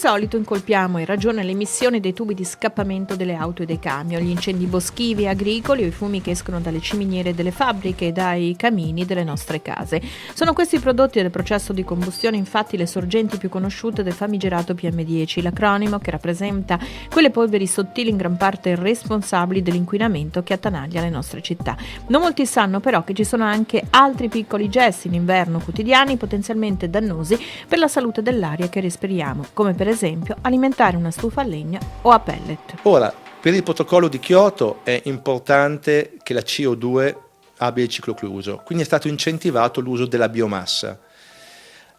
solito incolpiamo in ragione le emissioni dei tubi di scappamento delle auto e dei camion, gli incendi boschivi e agricoli o i fumi che escono dalle ciminiere delle fabbriche e dai camini delle nostre case. Sono questi prodotti del processo di combustione infatti le sorgenti più conosciute del famigerato PM10, l'acronimo che rappresenta quelle polveri sottili in gran parte responsabili dell'inquinamento che attanaglia le nostre città. Non molti sanno però che ci sono anche altri piccoli gesti in inverno quotidiani potenzialmente dannosi per la salute dell'aria che respiriamo, come per esempio alimentare una stufa a legna o a pellet. Ora, per il protocollo di Kyoto è importante che la CO2 abbia il ciclo chiuso, quindi è stato incentivato l'uso della biomassa.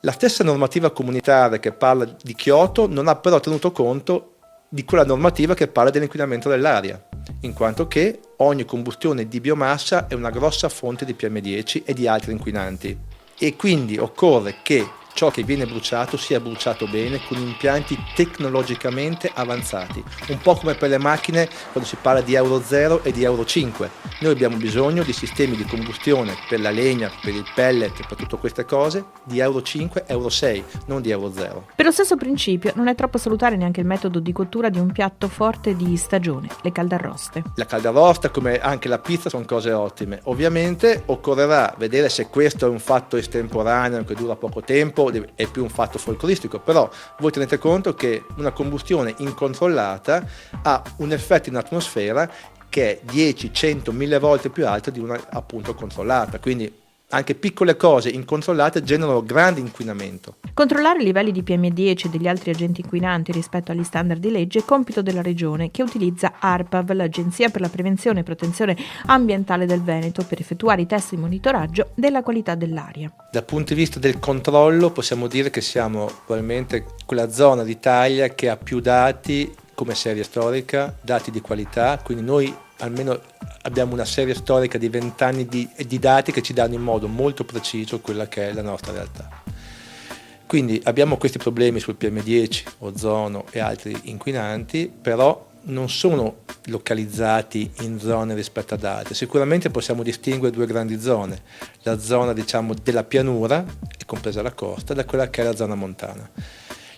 La stessa normativa comunitaria che parla di Kyoto non ha però tenuto conto di quella normativa che parla dell'inquinamento dell'aria, in quanto che ogni combustione di biomassa è una grossa fonte di PM10 e di altri inquinanti e quindi occorre che ciò che viene bruciato sia bruciato bene con impianti tecnologicamente avanzati, un po' come per le macchine quando si parla di Euro 0 e di Euro 5. Noi abbiamo bisogno di sistemi di combustione per la legna, per il pellet, per tutte queste cose di Euro 5, Euro 6, non di Euro 0. Per lo stesso principio non è troppo salutare neanche il metodo di cottura di un piatto forte di stagione, le caldarroste. La caldarosta come anche la pizza sono cose ottime. Ovviamente occorrerà vedere se questo è un fatto estemporaneo che dura poco tempo, è più un fatto folcloristico, però voi tenete conto che una combustione incontrollata ha un effetto in atmosfera che è 10, 100, 1000 volte più alto di una appunto controllata, quindi anche piccole cose incontrollate generano grande inquinamento. Controllare i livelli di PM10 e degli altri agenti inquinanti rispetto agli standard di legge è compito della Regione che utilizza ARPAV, l'Agenzia per la Prevenzione e Protezione Ambientale del Veneto, per effettuare i test di monitoraggio della qualità dell'aria. Dal punto di vista del controllo possiamo dire che siamo probabilmente quella zona d'Italia che ha più dati come serie storica, dati di qualità, quindi noi almeno abbiamo una serie storica di 20 anni di dati che ci danno in modo molto preciso quella che è la nostra realtà. Quindi abbiamo questi problemi sul PM10, ozono e altri inquinanti, però non sono localizzati in zone rispetto ad altre. Sicuramente possiamo distinguere due grandi zone, la zona diciamo della pianura, compresa la costa, da quella che è la zona montana.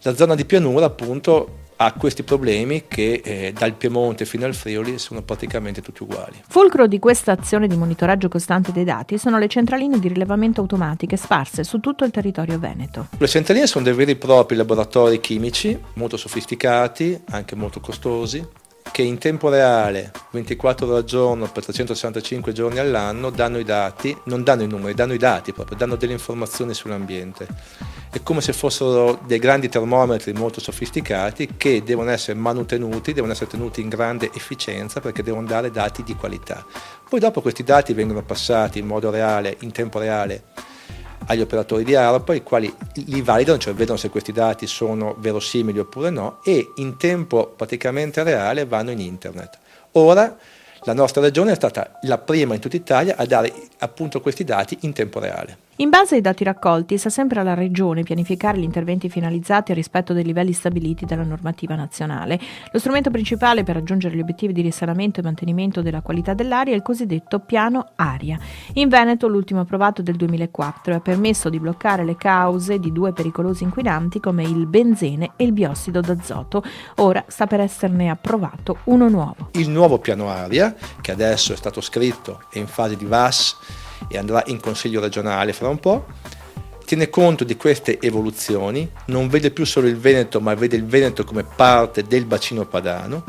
La zona di pianura appunto ha questi problemi che dal Piemonte fino al Friuli sono praticamente tutti uguali. Fulcro di questa azione di monitoraggio costante dei dati sono le centraline di rilevamento automatiche sparse su tutto il territorio veneto. Le centraline sono dei veri e propri laboratori chimici molto sofisticati, anche molto costosi, che in tempo reale, 24 ore al giorno per 365 giorni all'anno, danno i dati, non danno i numeri, danno i dati proprio, danno delle informazioni sull'ambiente. È come se fossero dei grandi termometri molto sofisticati che devono essere manutenuti, devono essere tenuti in grande efficienza perché devono dare dati di qualità. Poi dopo questi dati vengono passati in modo reale, in tempo reale, agli operatori di ARPA, i quali li validano, cioè vedono se questi dati sono verosimili oppure no, e in tempo praticamente reale vanno in internet. Ora la nostra regione è stata la prima in tutta Italia a dare appunto questi dati in tempo reale. In base ai dati raccolti, sta sempre alla Regione pianificare gli interventi finalizzati al rispetto dei livelli stabiliti dalla normativa nazionale. Lo strumento principale per raggiungere gli obiettivi di risanamento e mantenimento della qualità dell'aria è il cosiddetto piano aria. In Veneto l'ultimo approvato del 2004 ha permesso di bloccare le cause di due pericolosi inquinanti come il benzene e il biossido d'azoto. Ora sta per esserne approvato uno nuovo. Il nuovo piano aria, che adesso è stato scritto, è in fase di VAS e andrà in consiglio regionale fra un po', tiene conto di queste evoluzioni, non vede più solo il Veneto ma vede il Veneto come parte del bacino padano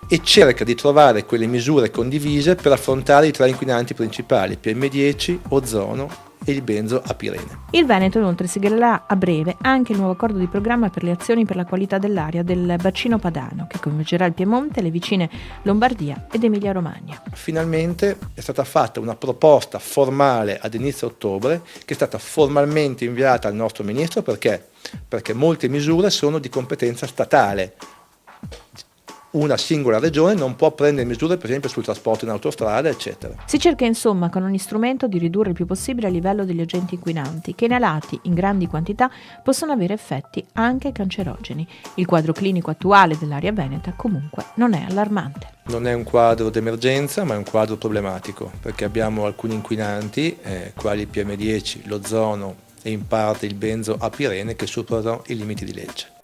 e cerca di trovare quelle misure condivise per affrontare i tre inquinanti principali, PM10, ozono e il benzo a pirene. Il Veneto inoltre siglerà a breve anche il nuovo accordo di programma per le azioni per la qualità dell'aria del bacino padano, che coinvolgerà il Piemonte, le vicine Lombardia ed Emilia-Romagna. Finalmente è stata fatta una proposta formale ad inizio ottobre che è stata formalmente inviata al nostro ministro perché molte misure sono di competenza statale. Una singola regione non può prendere misure per esempio sul trasporto in autostrada eccetera. Si cerca insomma con ogni strumento di ridurre il più possibile il livello degli agenti inquinanti che inalati in grandi quantità possono avere effetti anche cancerogeni. Il quadro clinico attuale dell'aria veneta comunque non è allarmante. Non è un quadro d'emergenza ma è un quadro problematico perché abbiamo alcuni inquinanti quali il PM10, l'ozono e in parte il benzo a pirene che superano i limiti di legge.